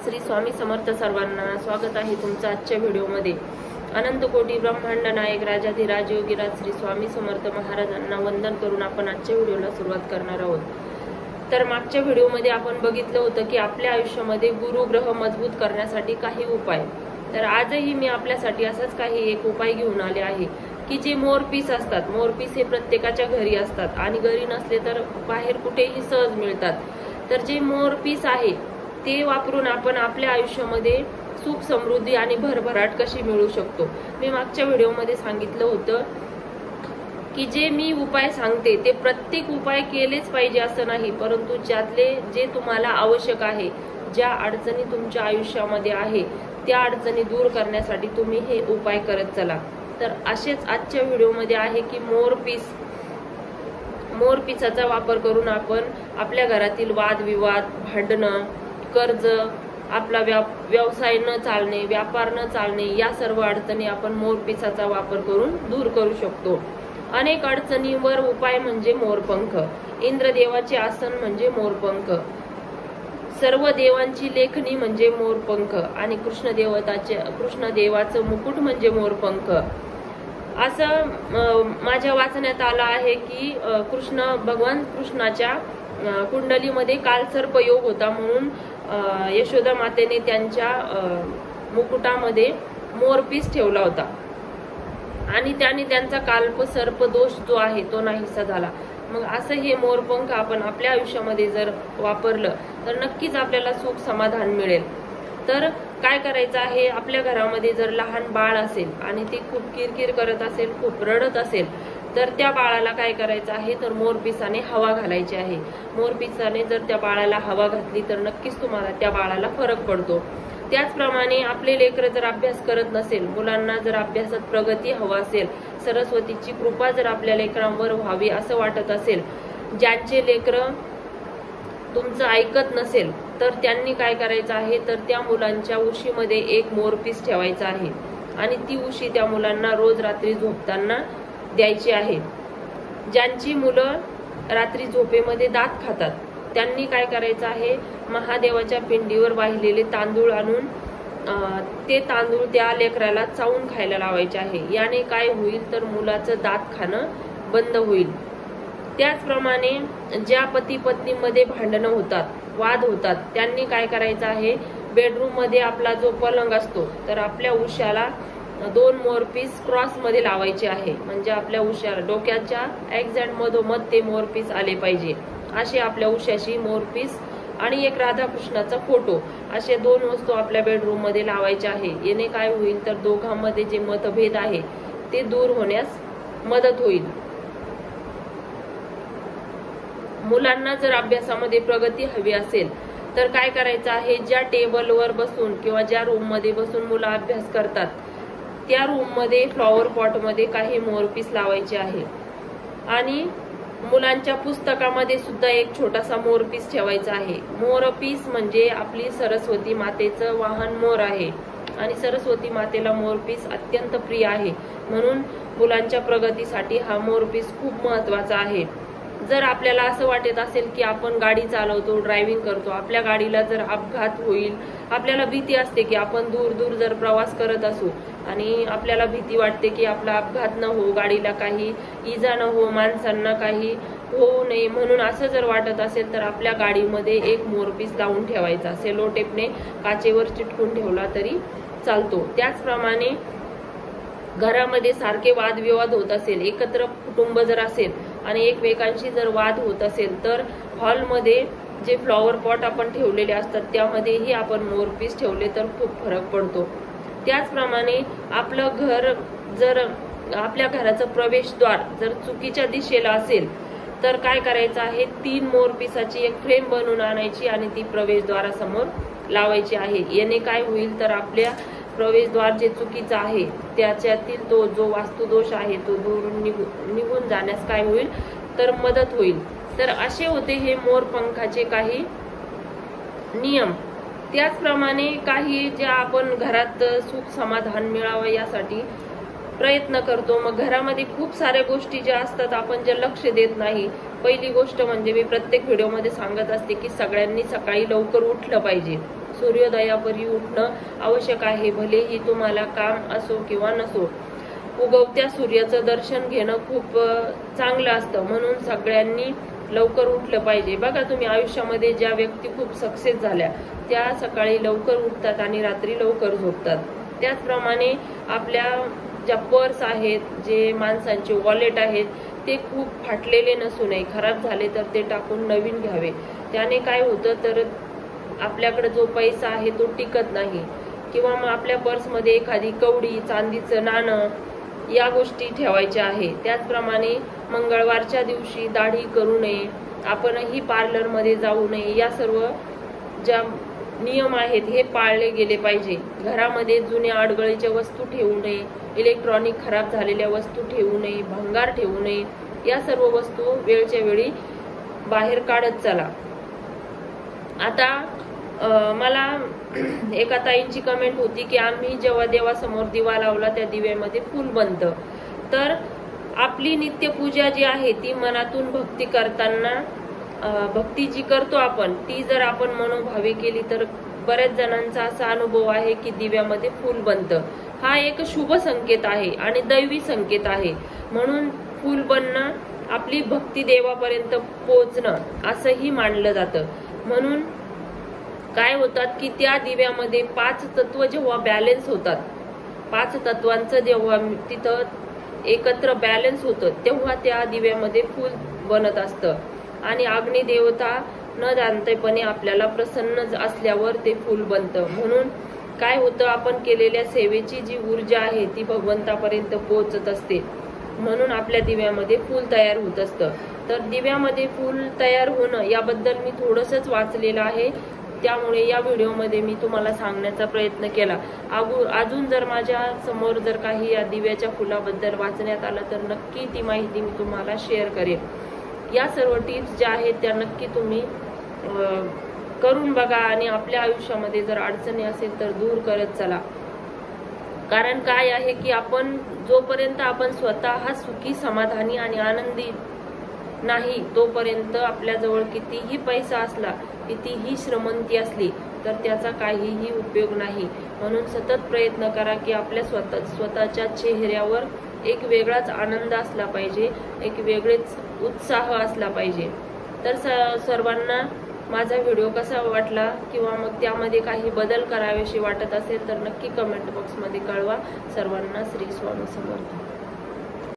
श्री स्वामी समर्थ सर्वांना स्वागत आहे तुमचं आजच्या व्हिडिओमध्ये। अनंत कोटी ब्रह्मांड नायक राजाधिराज योगीराज श्री स्वामी समर्थ महाराजांना वंदन करून आपण आजच्या व्हिडिओला सुरुवात करणार आहोत। तर मागच्या व्हिडिओमध्ये आपण बघितलं होतं की आपल्या आयुष्यामध्ये गुरु ग्रह मजबूत करण्यासाठी काही उपाय। तर आजही मी आपल्यासाठी असाच काही एक उपाय घेऊन आले आहे की जे मोरपीस असतात। मोरपीस हे प्रत्येकाच्या घरी असतात आणि घरी नसले तर बाहेर कुठेही सहज मिळतात। तर जे मोरपीस आहे ते वापरून आपण आपल्या आयुष्यामध्ये सुख समृद्धी आणि भरभराट कशी मिळवू शकतो। मी मागच्या व्हिडिओमध्ये सांगितलं होतं की जे मी उपाय सांगते ते प्रत्येक उपाय केलेच पाहिजे असं नाही, परंतु ज्यातले जे तुम्हाला आवश्यक आहे, ज्या अडचणी तुमच्या आयुष्यामध्ये आहे त्या अडचणी दूर करण्यासाठी तुम्ही हे उपाय करत चला। तर असेच आजच्या व्हिडिओमध्ये आहे की मोरपिसाचा वापर करून आपण आपल्या घरातील वादविवाद, भांडणं, कर्ज, आपला व्यवसाय न चालणे, व्यापार न चालणे या सर्व अडचणी आपण मोरपिसाचा वापर करून दूर करू शकतो। अनेक अडचणींवर उपाय म्हणजे मोरपंख, इंद्रदेवाचे आसन म्हणजे मोरपंख, सर्व देवांची लेखणी म्हणजे मोरपंख आणि कृष्णदेवाचं मुकुट म्हणजे मोरपंख। असं माझ्या वाचण्यात आलं आहे की भगवान कृष्णाच्या कुंडलीमध्ये कालसर्प योग होता, म्हणून यशोदा मातेने त्यांच्या मुकुटामध्ये मोरपीस ठेवला होता आणि त्याने त्यांचा काल्पसर्प दोष जो आहे तो नाहीसा झाला। मग असं हे मोरपंख आपण आपल्या आयुष्यामध्ये जर वापरलं तर नक्कीच आपल्याला सुख समाधान मिळेल। तर काय करायचं आहे, आपल्या घरामध्ये जर लहान बाळ असेल आणि ते खूप किरकिर करत असेल, खूप रडत असेल, तर त्या बाळाला काय करायचं आहे तर मोरपिसाने हवा घालायची आहे। मोरपिसाने जर त्या बाळाला हवा घातली तर नक्कीच तुम्हाला त्या बाळाला फरक पडतो। त्याचप्रमाणे आपले लेकरं जर अभ्यास करत नसेल, मुलांना जर अभ्यासात प्रगती हवा असेल, सरस्वतीची कृपा जर आपल्या लेकरांवर व्हावी असं वाटत असेल, ज्यांचे लेकरं तुमचं ऐकत नसेल तर त्यांनी काय करायचं आहे तर त्या मुलांच्या उशीमध्ये एक मोरपीस ठेवायचा आहे आणि ती उशी त्या मुलांना रोज रात्री झोपताना द्यायची आहे। ज्यांची मुलं रात्री झोपेमध्ये दात खातात त्यांनी काय करायचं आहे, महादेवाच्या पिंडीवर वाहिलेले तांदूळ आणून ते तांदूळ त्या लेकराला चावून खायला लावायचे आहे। याने काय होईल तर मुलाचं दात खाणं बंद होईल। त्याचप्रमाणे ज्या पती पत्नीमध्ये भांडणं होतात, वाद होतात, त्यांनी काय करायचं आहे, बेडरूम मध्ये आपला जो पलंग असतो तर आपल्या उशाला 2 मोरपीस क्रॉस मध्ये लावायचे आहे, म्हणजे आपल्या उशाला डोक्याच्या एक्झॅक्ट मधोमध ते मोरपीस आले पाहिजे। असे आपल्या उशाशी मोरपीस आणि एक राधाकृष्णाचा फोटो असे 2 वस्तू आपल्या बेडरूम मध्ये लावायचे आहे। याने काय होईल तर दोघांमध्ये जे मतभेद आहे ते दूर होण्यास मदत होईल। मुलांना जर अभ्यासामध्ये प्रगती हवी असेल तर काय करायचं आहे, ज्या टेबलवर बसून किंवा ज्या रूम मध्ये बसून मुलं अभ्यास करतात त्या रूम मध्ये फ्लॉवर पॉट मध्ये काही मोरपीस लावायचे आहे आणि मुलांच्या पुस्तकामध्ये सुद्धा एक छोटासा मोरपीस ठेवायचा आहे। मोरपीस म्हणजे आपली सरस्वती मातेचं वाहन मोर आहे आणि सरस्वती मातेला मोरपीस अत्यंत प्रिय आहे, म्हणून मुलांच्या प्रगतीसाठी हा मोरपीस खूप महत्वाचा आहे। जर आपल्याला असं वाटत असेल की आपण गाडी चालवतो, ड्रायव्हिंग करतो, आपल्या गाडीला जर अपघात होईल, आपल्याला भीती असते की आपण दूर जर प्रवास करत असू आणि आपल्याला भीती वाटते की आपला अपघात न हो, गाडीला काही इजा न हो, माणसांना काही होऊ नये, म्हणून असं जर वाटत असेल तर आपल्या गाडीमध्ये एक मोरपीस लावून ठेवायचा, सेलो टेपने काचेवर चिटकून ठेवला तरी चालतो। त्याचप्रमाणे घरामध्ये सारखे वादविवाद होत असेल, एकत्र कुटुंब जर असेल आणि एकमेकांशी जर वाद होत असेल तर हॉलमध्ये जे फ्लॉवर पॉट आपण ठेवलेले असतात त्यामध्येही आपण मोरपीस ठेवले तर खूप फरक पडतो। त्याचप्रमाणे आपलं घर जर आपल्या घराचं प्रवेशद्वार जर चुकीच्या दिशेला असेल तर काय करायचं आहे, 3 मोरपिसाची एक फ्रेम बनवून आणायची आणि ती प्रवेशद्वारासमोर लावायची आहे। याने काय होईल तर आपल्या प्रवेशद्वार जे चुकीचं आहे त्याच्यातील तो जो वास्तुदोष आहे तो दूर निघून जाण्यास काय होईल तर मदत होईल। तर असे होते हे मोरपंखाचे काही नियम। त्याचप्रमाणे काही ज्या आपण घरात सुख समाधान मिळावं यासाठी प्रयत्न करतो, मग घरामध्ये खूप साऱ्या गोष्टी ज्या असतात आपण जे लक्ष देत नाही पहिली गोष्ट म्हणजे मी प्रत्येक व्हिडिओमध्ये सांगत असते की सगळ्यांनी सकाळी लवकर उठलं पाहिजे. सूर्योदयापूर्वी उठणं आवश्यक आहे. भलेही तुम्हाला काम असो किंवा नसो, उगवत्या सूर्याचं दर्शन घेणं खूप चांगलं असतं. म्हणून सगळ्यांनी लवकर उठलं पाहिजे. बघा तुम्ही आयुष्यामध्ये ज्या व्यक्ती खूप सक्सेस झाल्या त्या सकाळी लवकर उठतात आणि रात्री लवकर झोपतात. त्याचप्रमाणे आपल्या ज्या पर्स आहेत, जे माणसांचे वॉलेट आहेत, ते खूप फाटलेले नसू नये. खराब झाले तर ते टाकून नवीन घ्यावे. त्याने काय होतं तर आपल्याकडे जो पैसा आहे तो टिकत नाही. किंवा मग आपल्या पर्समध्ये एखादी कवडी, चांदीचं नाणं या गोष्टी ठेवायच्या आहे. त्याचप्रमाणे मंगळवारच्या दिवशी दाढी करू नये, आपणही पार्लरमध्ये जाऊ नये. या सर्व ज्या नियम आहेत हे पाळले गेले पाहिजे. घरामध्ये जुन्या अडगळीच्या वस्तू ठेवू नये, इलेक्ट्रॉनिक खराब झालेल्या वस्तू ठेवू नये, भंगार ठेवू नये. या सर्व वस्तू वेळच्या वेळी बाहेर काढत चला. आता मला एका ताईंची कमेंट होती की आम्ही जेव्हा देवासमोर दिवा लावला त्या दिव्यामध्ये फूल बनतं. तर आपली नित्यपूजा जी आहे ती मनातून भक्ती करताना, भक्ती जी करतो आपण ती जर आपण मनोभावे केली तर बऱ्याच जणांचा असा अनुभव आहे की दिव्यामध्ये फूल बनतं. हा एक शुभ संकेत आहे आणि दैवी संकेत आहे. म्हणून फूल बनणं आपली भक्ती देवापर्यंत पोहोचणं असंही मानलं जातं. म्हणून काय होतात की त्या दिव्यामध्ये 5 तत्व जेव्हा बॅलन्स होतात, 5 तत्वांचं जेव्हा तिथं एकत्र बॅलन्स होतं तेव्हा त्या दिव्यामध्ये फूल बनत असतं. आणि अग्निदेवता न जाणतेपणे आपल्याला प्रसन्न असल्यावर ते फूल बनतं. म्हणून काय होतं, आपण केलेल्या सेवेची जी ऊर्जा आहे ती भगवंतापर्यंत पोहोचत असते. म्हणून आपल्या दिव्यामध्ये फूल तयार होत असतं. तर दिव्यामध्ये फूल तयार होणं याबद्दल मी थोडंसंच वाचलेलं आहे. त्यामुळे या व्हिडिओमध्ये मी तुम्हाला सांगण्याचा प्रयत्न केला. अजून जर माझ्या समोर जर काही या दिव्याच्या फुलाबद्दल वाचण्यात आलं तर नक्की ती माहिती मी तुम्हाला शेअर करेन. या सर्व टिप्स ज्या आहेत त्या नक्की तुम्ही करून बघा आणि आपल्या आयुष्यामध्ये जर अडचणी असेल तर दूर करत चला. कारण काय आहे की आपण जोपर्यंत आपण स्वतः सुखी, समाधानी आणि आनंदी नाही तोपर्यंत आपल्याजवळ कितीही पैसा असला, कितीही श्रीमंती असली तर त्याचा काहीही उपयोग नाही. म्हणून सतत प्रयत्न करा की आपल्या स्वतःच्या चेहऱ्यावर एक वेगळाच आनंद असला पाहिजे, एक वेगळेच उत्साह असला पाहिजे. तर सर्वांना माझा व्हिडिओ कसा वाटला किंवा मग त्यामध्ये काही बदल करावेशी वाटत असेल तर नक्की कमेंट बॉक्समध्ये कळवा. सर्वांना श्री स्वामी समर्थ.